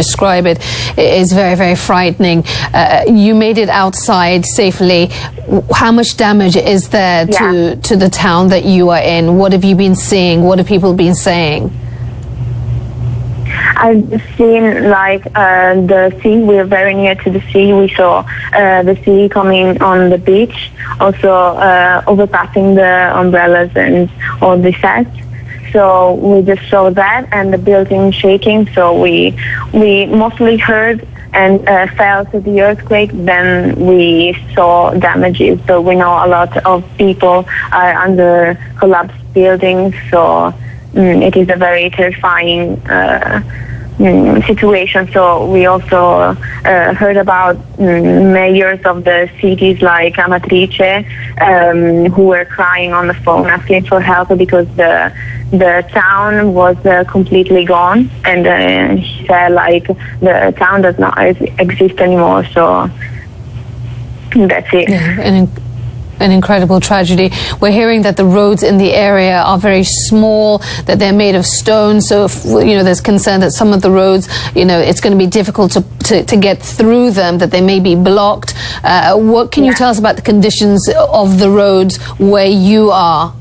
describe it is very, very frightening. You made it outside safely. How much damage is there to the town that you are in? What have you been seeing? What have people been saying? I've seen like the sea. We're very near to the sea. We saw the sea coming on the beach, also overpassing the umbrellas and all the sets. So we just saw that and the building shaking. So we mostly heard and felt the earthquake. Then we saw damages. So we know a lot of people are under collapsed buildings. So it is a very terrifying situation. So we also heard about mayors of the cities like Amatrice who were crying on the phone asking for help because the town was completely gone, and he said like the town does not exist anymore. So that's it. Yeah, an incredible tragedy. We're hearing that the roads in the area are very small, that they're made of stone. So, there's concern that some of the roads, it's going to be difficult to get through them, that they may be blocked. What can you tell us about the conditions of the roads where you are?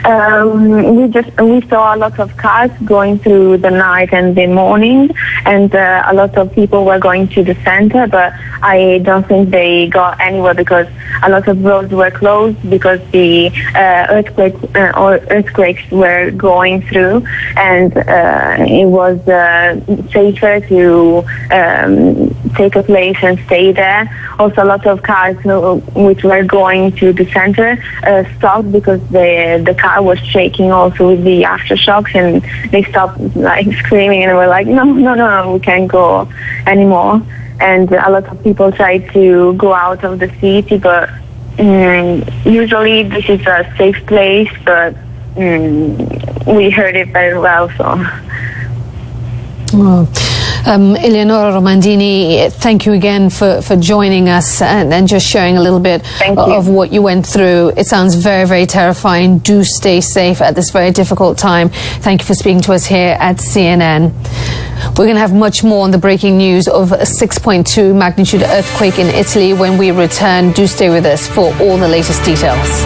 We saw a lot of cars going through the night and the morning, and a lot of people were going to the center, but I don't think they got anywhere because a lot of roads were closed because the earthquakes were going through, and it was safer to take a place and stay there. Also, a lot of cars which were going to the center stopped because the car was shaking also with the aftershocks, and they stopped like screaming and were like, no, we can't go anymore. And a lot of people tried to go out of the city, but usually this is a safe place, but we heard it very well. So. Well, Eleonora Romandini, thank you again for joining us and just sharing a little bit of what you went through. It sounds very, very terrifying. Do stay safe at this very difficult time. Thank you for speaking to us here at CNN. We're going to have much more on the breaking news of a 6.2 magnitude earthquake in Italy when we return. Do stay with us for all the latest details.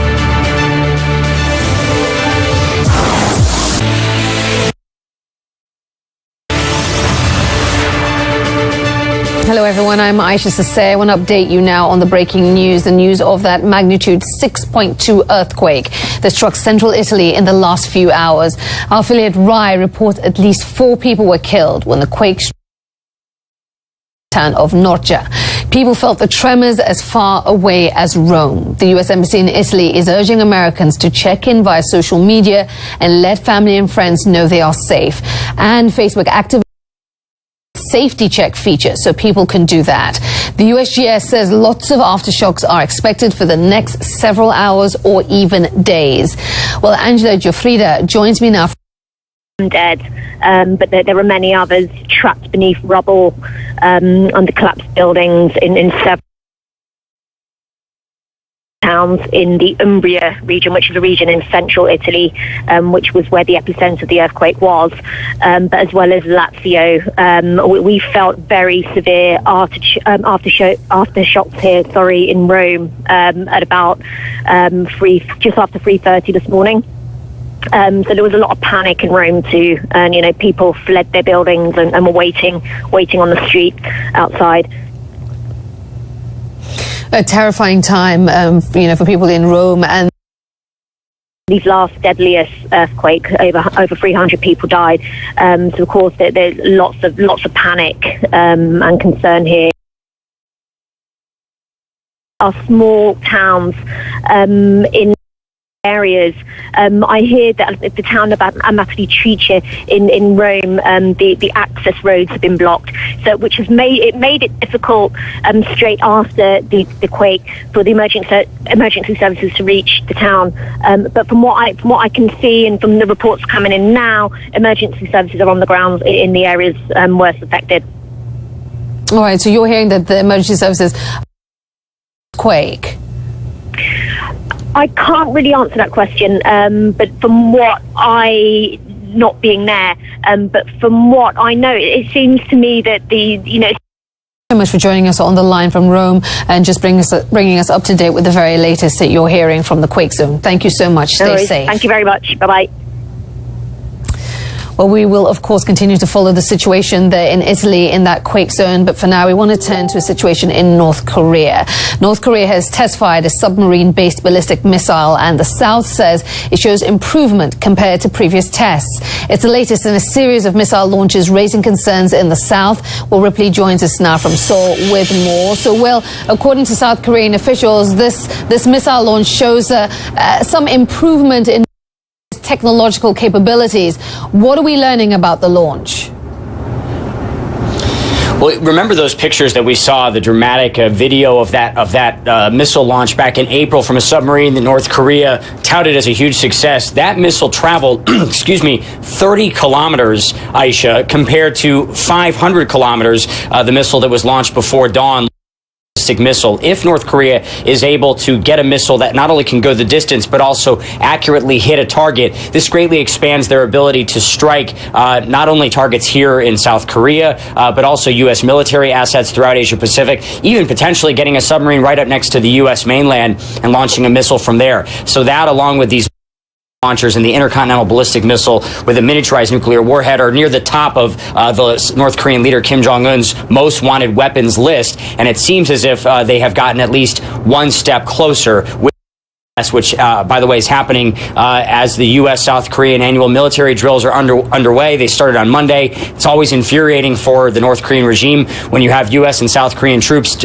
Hello everyone, I'm Aisha Sasay. I want to update you now on the breaking news, the news of that magnitude 6.2 earthquake that struck central Italy in the last few hours. Our affiliate RAI reports at least 4 people were killed when the quake struck the town of Norcia. People felt the tremors as far away as Rome. The U.S. Embassy in Italy is urging Americans to check in via social media and let family and friends know they are safe. And Facebook activated safety check feature so people can do that. The USGS says lots of aftershocks are expected for the next several hours or even days. Well, Angela Giuffrida joins me now. Dead, but there are many others trapped beneath rubble under collapsed buildings in several towns in the Umbria region, which is a region in central Italy, which was where the epicenter of the earthquake was, but as well as Lazio. We felt very severe aftershocks here, in Rome, at about just after 3:30 this morning. So there was a lot of panic in Rome too, and people fled their buildings and were waiting on the street outside. A terrifying time, for people in Rome. And these last deadliest earthquake, over 300 people died. So of course there's lots of panic and concern here. Our small towns in areas. I hear that the town of Amatrice in Rome, the access roads have been blocked, so which has made it difficult straight after the quake for the emergency services to reach the town. But from what I can see and from the reports coming in now, emergency services are on the ground in the areas worst affected. All right, so you're hearing that the emergency services quake. I can't really answer that question, but from what I not being there. But from what I know, it seems to me that So much for joining us on the line from Rome and just bringing us up to date with the very latest that you're hearing from the quake zone. Thank you so much. Stay safe. Thank you very much. Bye-bye. Well, we will, of course, continue to follow the situation there in Italy in that quake zone. But for now, we want to turn to a situation in North Korea. North Korea has test-fired a submarine-based ballistic missile, and the South says it shows improvement compared to previous tests. It's the latest in a series of missile launches raising concerns in the South. Will Ripley joins us now from Seoul with more. So, Will, according to South Korean officials, this missile launch shows some improvement in technological capabilities. What are we learning about the launch? Well, remember those pictures that we saw, the dramatic video of that missile launch back in April from a submarine that North Korea touted as a huge success. That missile traveled, 30 kilometers, Aisha, compared to 500 kilometers, the missile that was launched before dawn. Missile. If North Korea is able to get a missile that not only can go the distance but also accurately hit a target, this greatly expands their ability to strike not only targets here in South Korea but also U.S. military assets throughout Asia Pacific, even potentially getting a submarine right up next to the U.S. mainland and launching a missile from there. So that, along with these launchers and the intercontinental ballistic missile with a miniaturized nuclear warhead, are near the top of the North Korean leader Kim Jong-un's most wanted weapons list, and it seems as if they have gotten at least one step closer with which, by the way, is happening as the U.S.-South Korean annual military drills are underway. They started on Monday. It's always infuriating for the North Korean regime when you have U.S. and South Korean troops